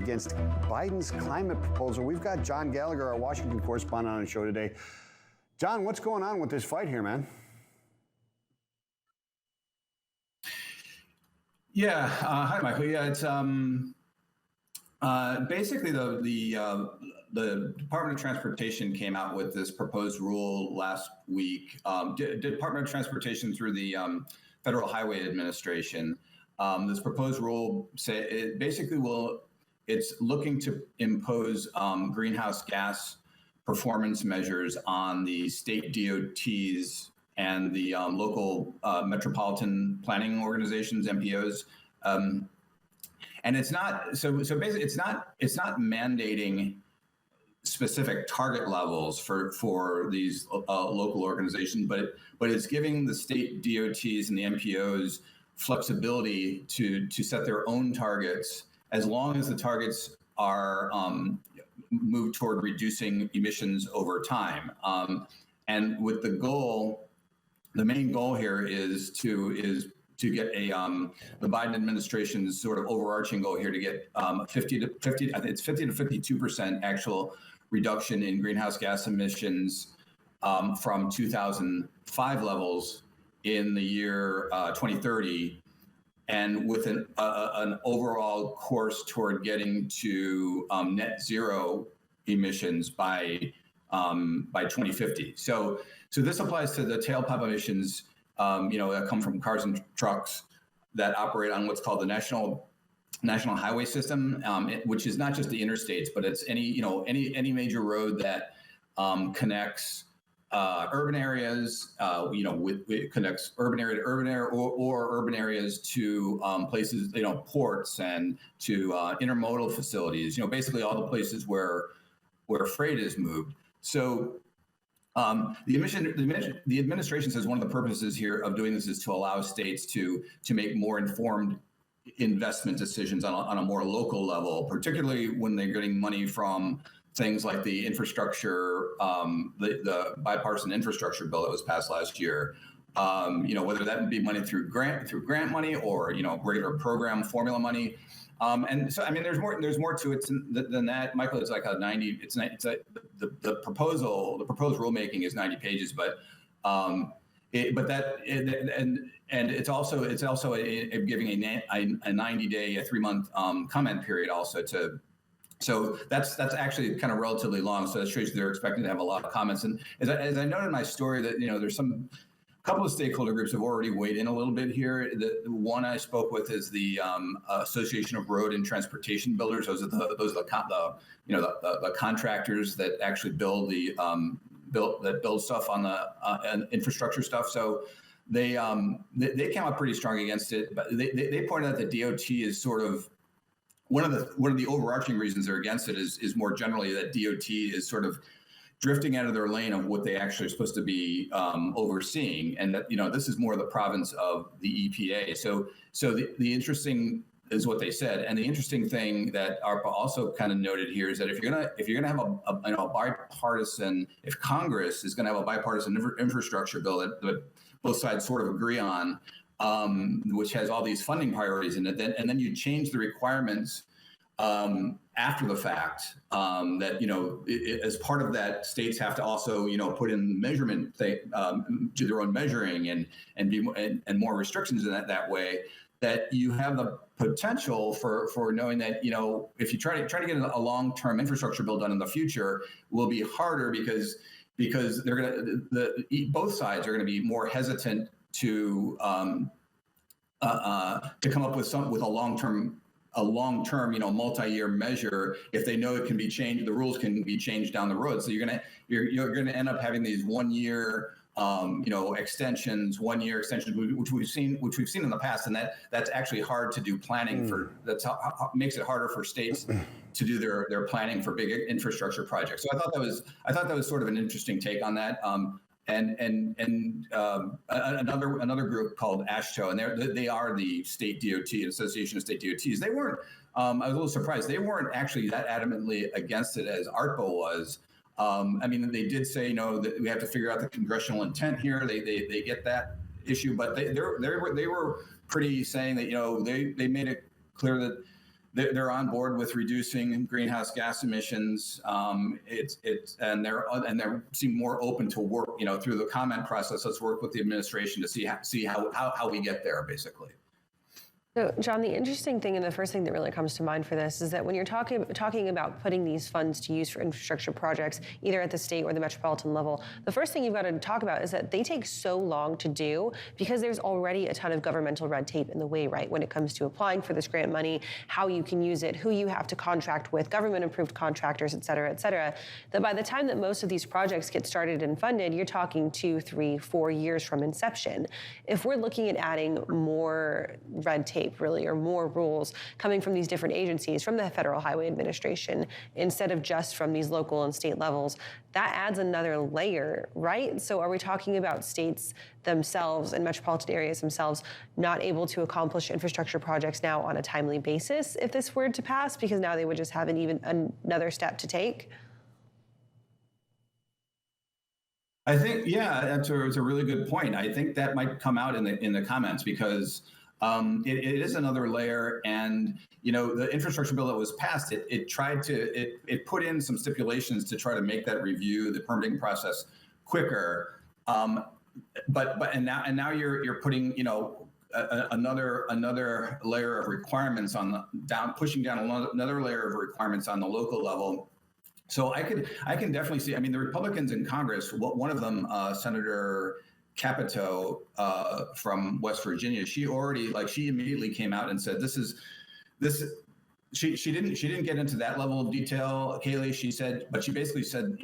against Biden's climate proposal. We've got John Gallagher, our Washington correspondent, on the show today. John, what's going on with this fight here, man? Yeah. Hi, Michael. Yeah, it's basically the Department of Transportation came out with this proposed rule last week. Department of Transportation through the Federal Highway Administration. This proposed rule it's looking to impose greenhouse gas performance measures on the state DOTs and the local metropolitan planning organizations, MPOs. And it's not basically it's not mandating specific target levels for these local organizations, but it's giving the state DOTs and the MPOs flexibility to set their own targets, as long as the targets are moved toward reducing emissions over time. And with the main goal here is to get the Biden administration's sort of overarching goal here to get 50 to 52% actual reduction in greenhouse gas emissions from 2005 levels in the year 2030, and with an overall course toward getting to net zero emissions by 2050. So this applies to the tailpipe emissions, that come from cars and trucks that operate on what's called the National Highway System, which is not just the interstates, but it's any major road that connects urban areas, it connects urban area to urban area, or urban areas to places, ports and to intermodal facilities, basically all the places where freight is moved. So the administration says one of the purposes here of doing this is to allow states to make more informed investment decisions on a more local level, particularly when they're getting money from things like the infrastructure, the bipartisan infrastructure bill that was passed last year. Whether that would be money through grant money or regular program formula money. And so, I mean, there's more to it than that. Michael, it's like the proposed rulemaking is 90 pages, but it's also giving a 90-day, a 3-month comment period also to. So that's actually kind of relatively long. So that shows you they're expecting to have a lot of comments. And as I noted in my story, that there's a couple of stakeholder groups have already weighed in a little bit here. The one I spoke with is the Association of Road and Transportation Builders. Those are the contractors that actually build build stuff on the infrastructure stuff. So they came out pretty strong against it. But they pointed out that DOT is sort of one of the overarching reasons they're against it is more generally that DOT is sort of drifting out of their lane of what they actually are supposed to be overseeing, and that this is more the province of the EPA. So the interesting is what they said, and the interesting thing that ARPA also kind of noted here is that if you're gonna have a bipartisan, if Congress is gonna have a bipartisan infrastructure bill that both sides sort of agree on, which has all these funding priorities in it, and then you change the requirements after the fact, that as part of that, states have to also put in measurement, do their own measuring and more restrictions in that way. That you have the potential for knowing that if you try to get a long-term infrastructure bill done in the future, will be harder because both sides are going to be more hesitant to come up with a long-term, multi-year measure if they know it can be changed. The rules can be changed down the road. So you're gonna end up having these 1 year, extensions, which we've seen in the past, and that's actually hard to do planning for. That's how makes it harder for states to do their planning for big infrastructure projects. So I thought that was sort of an interesting take on that. And another group called AASHTO, and they are the state DOT, Association of State DOTs. They weren't. I was a little surprised. They weren't actually that adamantly against it as ARPA was. I mean, they did say, that we have to figure out the congressional intent here. They get that issue, but they were pretty saying that they made it clear that they're on board with reducing greenhouse gas emissions. And they seem more open to work, through the comment process. Let's work with the administration to see how we get there, basically. So, John, the interesting thing and the first thing that really comes to mind for this is that when you're talking about putting these funds to use for infrastructure projects, either at the state or the metropolitan level, the first thing you've got to talk about is that they take so long to do because there's already a ton of governmental red tape in the way, right? When it comes to applying for this grant money, how you can use it, who you have to contract with, government-approved contractors, et cetera, that by the time that most of these projects get started and funded, you're talking 2, 3, 4 years from inception. If we're looking at adding more red tape, really, or more rules coming from these different agencies, from the Federal Highway Administration, instead of just from these local and state levels, that adds another layer, right? So are we talking about states themselves and metropolitan areas themselves not able to accomplish infrastructure projects now on a timely basis if this were to pass, because now they would just have another step to take? I think, yeah, that's a really good point. I think that might come out in the comments because it is another layer, and the infrastructure bill that was passed, it put in some stipulations to try to make that review, the permitting process, quicker. But now you're putting another layer of requirements pushing down another layer of requirements on the local level. So I can definitely see. I mean, the Republicans in Congress, one of them, Senator Capito from West Virginia, she immediately came out and said she didn't get into that level of detail, Kayleigh, but she basically said,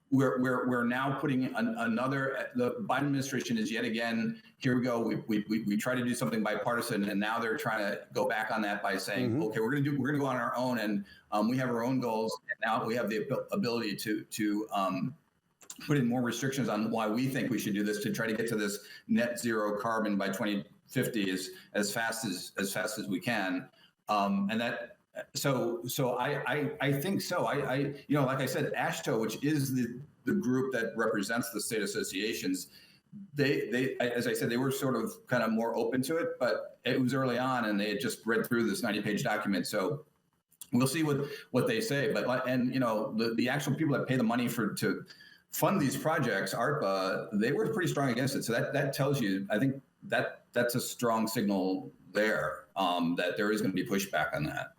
we're now putting the Biden administration is yet again, here we go, we try to do something bipartisan, and now they're trying to go back on that by saying, okay, we're gonna go on our own, and we have our own goals, and now we have the ability to put in more restrictions on why we think we should do this to try to get to this net zero carbon by 2050 as fast as we can. And that, so I think so. Like I said, AASHTO, which is the group that represents the state associations, they as I said, they were sort of kind of more open to it, but it was early on, and they had just read through this 90-page document. So we'll see what they say. But the actual people that pay the money to fund these projects, ARPA, they were pretty strong against it. So that tells you, I think that's a strong signal there, that there is going to be pushback on that.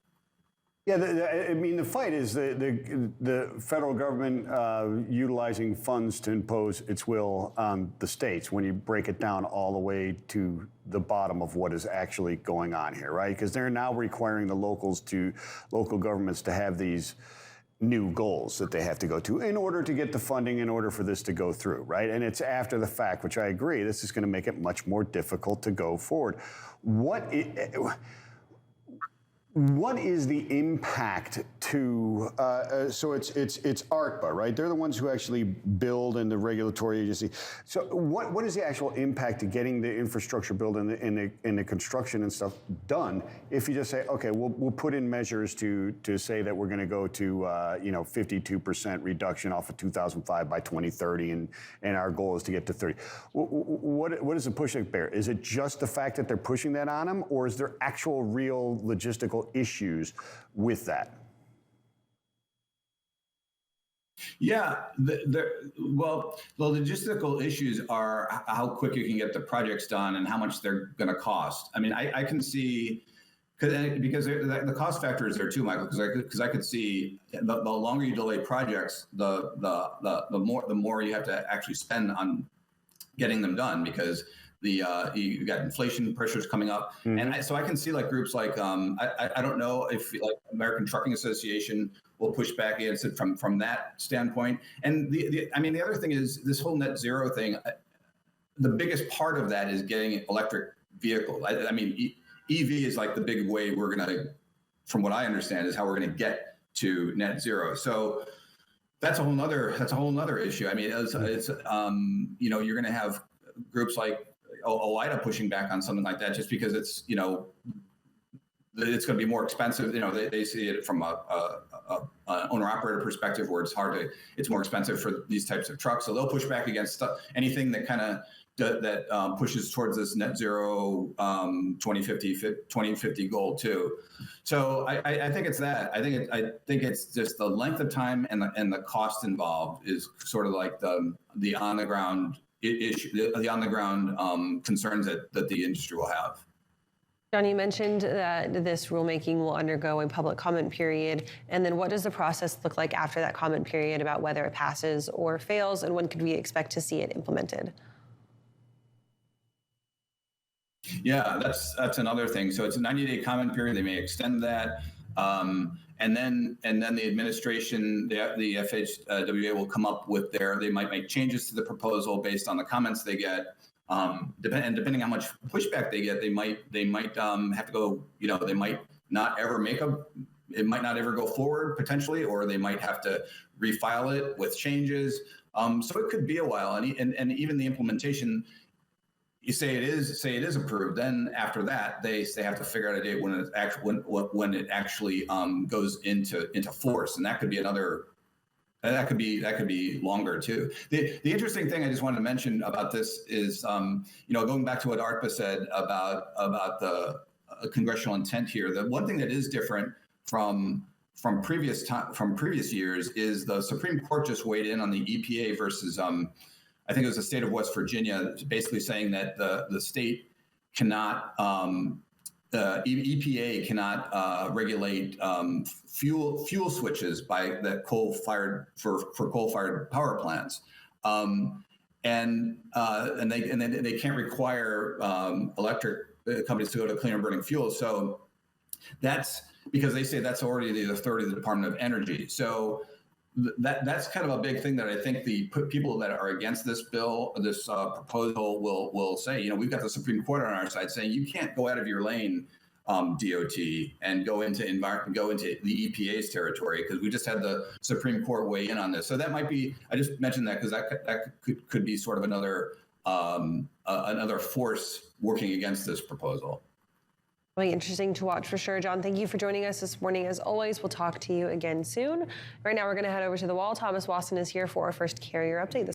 Yeah, the fight is the federal government utilizing funds to impose its will on the states when you break it down all the way to the bottom of what is actually going on here, right? Because they're now requiring the local governments to have these new goals that they have to go to in order to get the funding, in order for this to go through, right? And it's after the fact, which I agree, this is going to make it much more difficult to go forward. What is the impact to, so it's ARPA, right? They're the ones who actually build in the regulatory agency. So what is the actual impact to getting the infrastructure build and the construction and stuff done if you just say, okay, we'll put in measures to say that we're going to go to 52% reduction off of 2005 by 2030, and our goal is to get to 30. What is the pushback there? Is it just the fact that they're pushing that on them, or is there actual real logistical issues with that? Yeah, the logistical issues are how quick you can get the projects done and how much they're going to cost. I mean, I can see, because the cost factor is there too, Michael, because I could see the longer you delay projects, the more you have to actually spend on getting them done, because you got inflation pressures coming up, and so I can see like groups like I don't know if like American Trucking Association will push back against it from that standpoint. And the other thing is this whole net zero thing. The biggest part of that is getting electric vehicles. I mean, EV is like the big way we're gonna, from what I understand, is how we're gonna get to net zero. So that's a whole nother issue. I mean, it's you're gonna have groups like OOIDA pushing back on something like that, just because it's it's going to be more expensive. They see it from a owner-operator perspective, where it's more expensive for these types of trucks. So they'll push back against anything that kind of that pushes towards this net zero 2050 goal too. So I think it's that. I think it's just the length of time and the cost involved is sort of like the on the ground issue, the on the ground concerns that the industry will have. John, you mentioned that this rulemaking will undergo a public comment period, and then what does the process look like after that comment period about whether it passes or fails, and when could we expect to see it implemented? Yeah, that's another thing. So it's a 90-day comment period. They may extend that, and then the administration, the FHWA will come up with they might make changes to the proposal based on the comments they get. Depending how much pushback they get, they might have to go. They might not ever it might not ever go forward potentially, or they might have to refile it with changes. So it could be a while, and even the implementation. You say it is approved. Then after that, they have to figure out a date when it actually goes into force, and that could be another. That could be longer too. The interesting thing I just wanted to mention about this is, going back to what ARPA said about the congressional intent here. The one thing that is different from previous years is the Supreme Court just weighed in on the EPA versus I think it was the state of West Virginia, basically saying that the state cannot, EPA cannot regulate fuel switches for coal-fired power plants, and they can't require electric companies to go to cleaner burning fuels. So that's because they say that's already the authority of the Department of Energy. So that's kind of a big thing that I think the people that are against this bill, this proposal, will say. We've got the Supreme Court on our side saying you can't go out of your lane, DOT, and go into the EPA's territory, because we just had the Supreme Court weigh in on this. So that might be. I just mentioned that because that could be sort of another force working against this proposal. Really interesting to watch for sure. John, thank you for joining us this morning. As always, we'll talk to you again soon. Right now, we're going to head over to the wall. Thomas Wasson is here for our first carrier update.